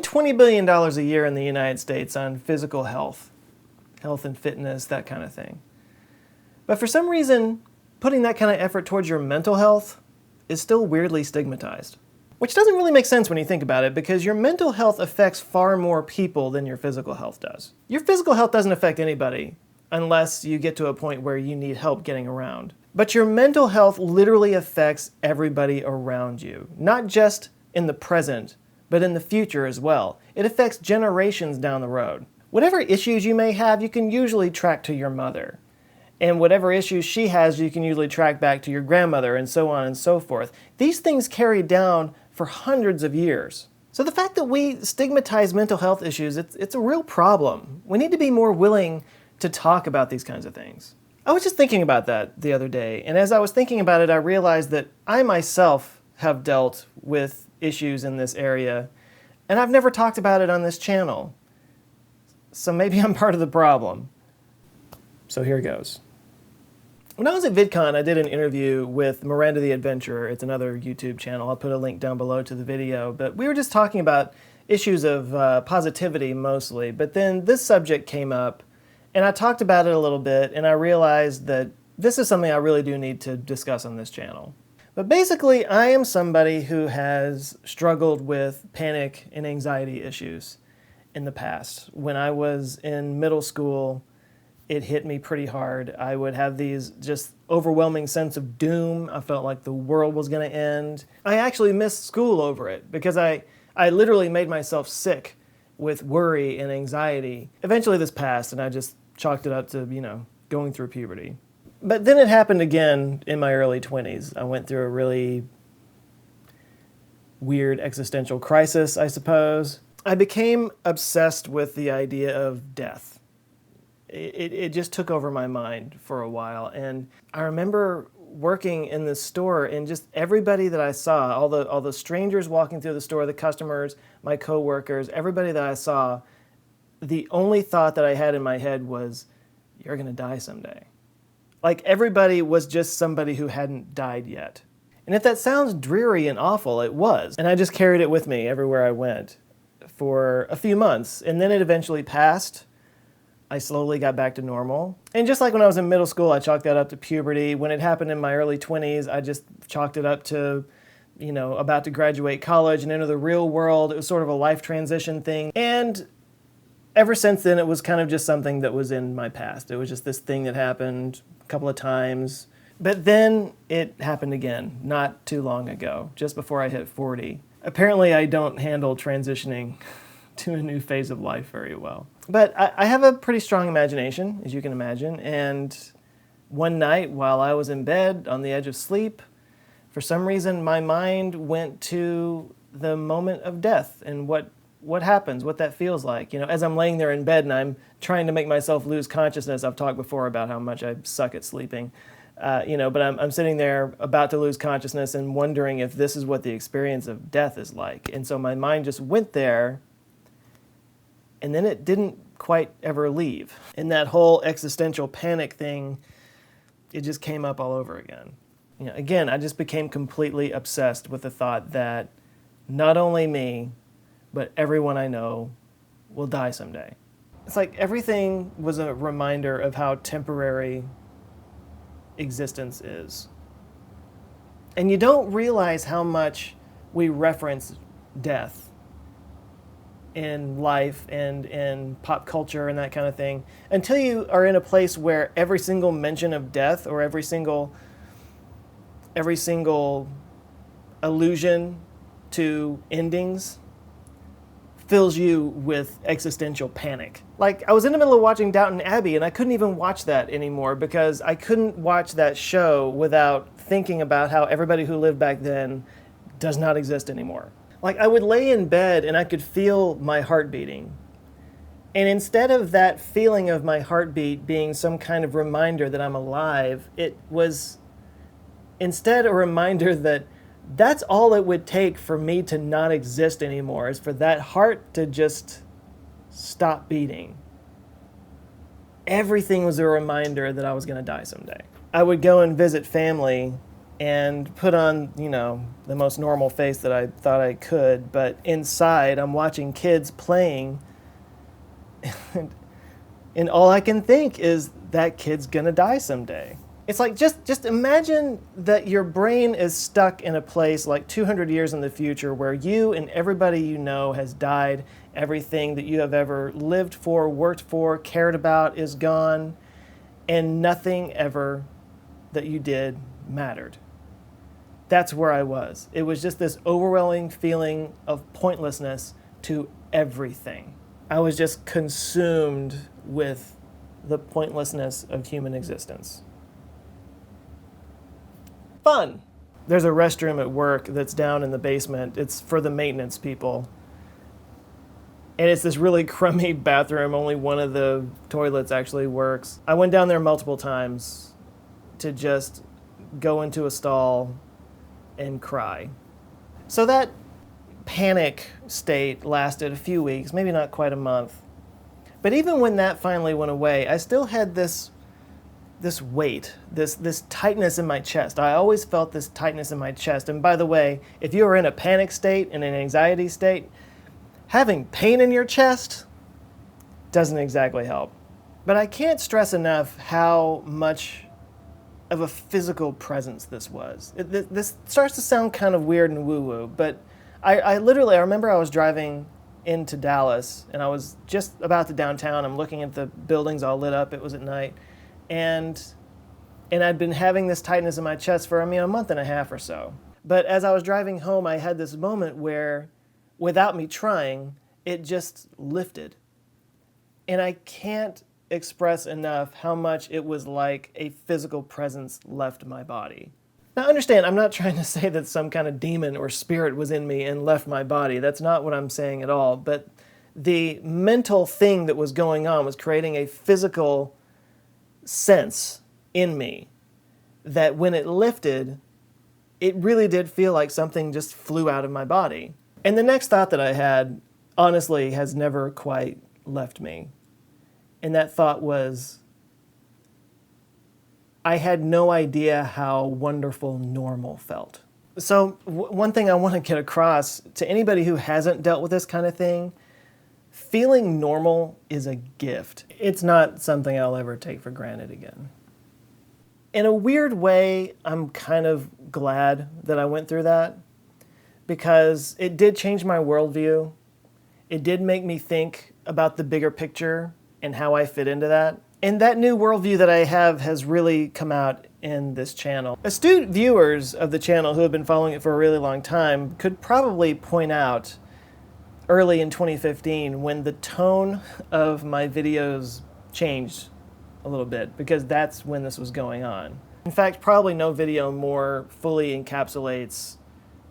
$20 billion a year in the United States on physical health and fitness, that kind of thing. But for some reason, putting that kind of effort towards your mental health is still weirdly stigmatized. Which doesn't really make sense when you think about it, because your mental health affects far more people than your physical health does. Your physical health doesn't affect anybody unless you get to a point where you need help getting around. But your mental health literally affects everybody around you, not just in the present, but in the future as well. It affects generations down the road. Whatever issues you may have, you can usually track to your mother. And whatever issues she has, you can usually track back to your grandmother, and so on and so forth. These things carry down for hundreds of years. So the fact that we stigmatize mental health issues, it's a real problem. We need to be more willing to talk about these kinds of things. I was just thinking about that the other day, and as I was thinking about it, I realized that I myself have dealt with issues in this area, and I've never talked about it on this channel. So maybe I'm part of the problem. So here goes. When I was at VidCon, I did an interview with Miranda the Adventurer. It's another YouTube channel. I'll put a link down below to the video. But we were just talking about issues of positivity mostly. But then this subject came up, and I talked about it a little bit, and I realized that this is something I really do need to discuss on this channel. But basically, I am somebody who has struggled with panic and anxiety issues in the past. When I was in middle school, it hit me pretty hard. I would have these just overwhelming sense of doom. I felt like the world was going to end. I actually missed school over it because I literally made myself sick with worry and anxiety. Eventually this passed, and I just chalked it up to, going through puberty. But then it happened again in my early 20s. I went through a really weird existential crisis, I suppose. I became obsessed with the idea of death. It just took over my mind for a while. And I remember working in the store, and just everybody that I saw, all the strangers walking through the store, the customers, my coworkers, everybody that I saw, the only thought that I had in my head was, you're going to die someday. Like everybody was just somebody who hadn't died yet. And if that sounds dreary and awful, it was. And I just carried it with me everywhere I went for a few months. And then it eventually passed. I slowly got back to normal. And just like when I was in middle school, I chalked that up to puberty. When it happened in my early 20s, I just chalked it up to, about to graduate college and enter the real world. It was sort of a life transition thing. And ever since then, it was kind of just something that was in my past. It was just this thing that happened a couple of times. But then it happened again, not too long ago, just before I hit 40. Apparently, I don't handle transitioning to a new phase of life very well. But I have a pretty strong imagination, as you can imagine, and one night while I was in bed on the edge of sleep, for some reason my mind went to the moment of death and what happens, what that feels like. As I'm laying there in bed and I'm trying to make myself lose consciousness. I've talked before about how much I suck at sleeping, but I'm sitting there about to lose consciousness and wondering if this is what the experience of death is like. And so my mind just went there, and then it didn't quite ever leave. And that whole existential panic thing, it just came up all over again. Again, I just became completely obsessed with the thought that not only me, but everyone I know will die someday. It's like everything was a reminder of how temporary existence is. And you don't realize how much we reference death in life and in pop culture and that kind of thing until you are in a place where every single mention of death or every single allusion to endings fills you with existential panic. Like, I was in the middle of watching Downton Abbey, and I couldn't even watch that anymore because I couldn't watch that show without thinking about how everybody who lived back then does not exist anymore. Like, I would lay in bed and I could feel my heart beating. And instead of that feeling of my heartbeat being some kind of reminder that I'm alive, it was instead a reminder that that's all it would take for me to not exist anymore, is for that heart to just stop beating. Everything was a reminder that I was going to die someday. I would go and visit family and put on, the most normal face that I thought I could. But inside, I'm watching kids playing, and all I can think is that kid's gonna die someday. It's like, just imagine that your brain is stuck in a place like 200 years in the future where you and everybody you know has died. Everything that you have ever lived for, worked for, cared about is gone, and nothing ever that you did mattered. That's where I was. It was just this overwhelming feeling of pointlessness to everything. I was just consumed with the pointlessness of human existence. Fun. There's a restroom at work that's down in the basement. It's for the maintenance people. And it's this really crummy bathroom. Only one of the toilets actually works. I went down there multiple times to just go into a stall and cry. So that panic state lasted a few weeks, maybe not quite a month. But even when that finally went away, I still had this weight, this tightness in my chest. I always felt this tightness in my chest. And by the way, if you are in a panic state, in an anxiety state, having pain in your chest doesn't exactly help. But I can't stress enough how much of a physical presence this was. This starts to sound kind of weird and woo-woo, but I remember I was driving into Dallas, and I was just about to downtown. I'm looking at the buildings all lit up. It was at night. And I'd been having this tightness in my chest for, a month and a half or so. But as I was driving home, I had this moment where, without me trying, it just lifted. And I can't express enough how much it was like a physical presence left my body. Now understand, I'm not trying to say that some kind of demon or spirit was in me and left my body. That's not what I'm saying at all. But the mental thing that was going on was creating a physical sense in me that when it lifted, it really did feel like something just flew out of my body. And the next thought that I had, honestly, has never quite left me. And that thought was, I had no idea how wonderful normal felt. So one thing I want to get across to anybody who hasn't dealt with this kind of thing, feeling normal is a gift. It's not something I'll ever take for granted again. In a weird way, I'm kind of glad that I went through that because it did change my worldview. It did make me think about the bigger picture and how I fit into that. And that new worldview that I have has really come out in this channel. Astute viewers of the channel who have been following it for a really long time could probably point out early in 2015 when the tone of my videos changed a little bit, because that's when this was going on. In fact, probably no video more fully encapsulates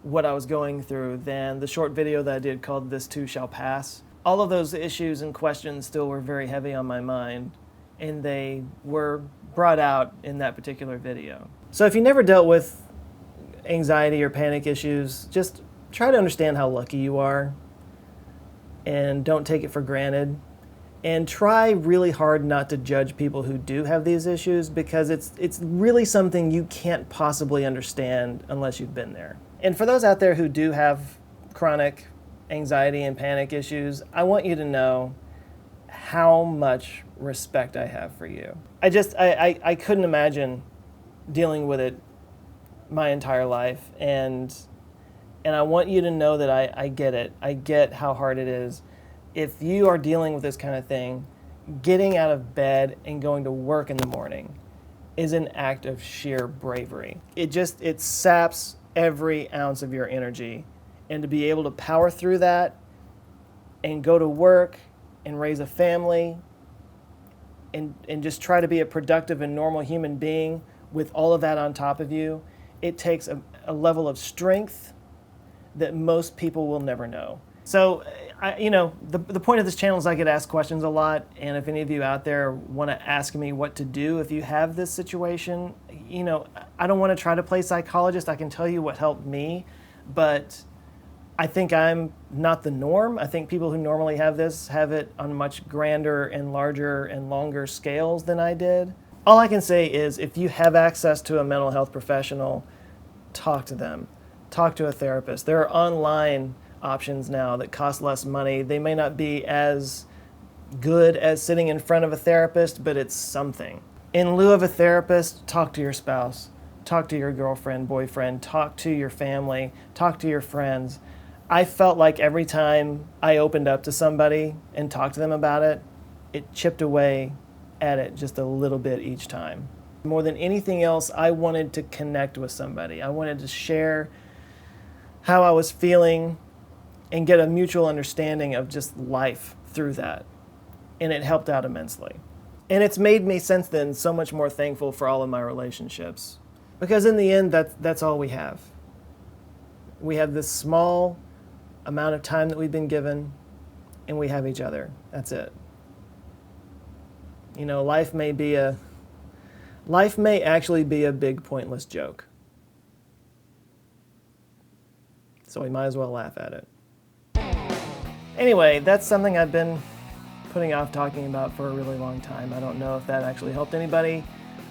what I was going through than the short video that I did called This Too Shall Pass. All of those issues and questions still were very heavy on my mind, and they were brought out in that particular video. So if you never dealt with anxiety or panic issues, just try to understand how lucky you are and don't take it for granted. And try really hard not to judge people who do have these issues, because it's really something you can't possibly understand unless you've been there. And for those out there who do have chronic anxiety and panic issues, I want you to know how much respect I have for you. I couldn't imagine dealing with it my entire life, and I want you to know that I get it. I get how hard it is. If you are dealing with this kind of thing, getting out of bed and going to work in the morning is an act of sheer bravery. It saps every ounce of your energy. And to be able to power through that and go to work and raise a family and just try to be a productive and normal human being with all of that on top of you, it takes a level of strength that most people will never know. So, the point of this channel is I get asked questions a lot, and if any of you out there want to ask me what to do if you have this situation, I don't want to try to play psychologist. I can tell you what helped me, but I think I'm not the norm. I think people who normally have this have it on much grander and larger and longer scales than I did. All I can say is if you have access to a mental health professional, talk to them. Talk to a therapist. There are online options now that cost less money. They may not be as good as sitting in front of a therapist, but it's something. In lieu of a therapist, talk to your spouse, talk to your girlfriend, boyfriend, talk to your family, talk to your friends. I felt like every time I opened up to somebody and talked to them about it, it chipped away at it just a little bit each time. More than anything else, I wanted to connect with somebody. I wanted to share how I was feeling and get a mutual understanding of just life through that. And it helped out immensely. And it's made me since then so much more thankful for all of my relationships. Because in the end, that's all we have. We have this small amount of time that we've been given, and we have each other. That's it. You know, life may actually be a big pointless joke. So we might as well laugh at it. Anyway, that's something I've been putting off talking about for a really long time. I don't know if that actually helped anybody,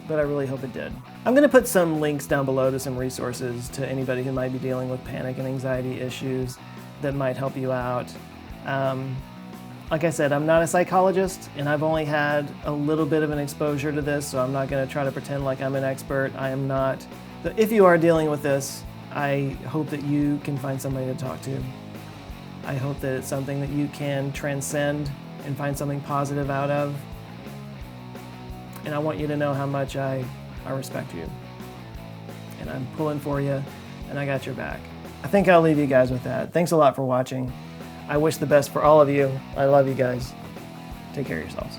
but I really hope it did. I'm going to put some links down below to some resources to anybody who might be dealing with panic and anxiety issues that might help you out. Like I said, I'm not a psychologist, and I've only had a little bit of an exposure to this, so I'm not going to try to pretend like I'm an expert. I am not. So if you are dealing with this, I hope that you can find somebody to talk to. I hope that it's something that you can transcend and find something positive out of. And I want you to know how much I respect you. And I'm pulling for you, and I got your back. I think I'll leave you guys with that. Thanks a lot for watching. I wish the best for all of you. I love you guys. Take care of yourselves.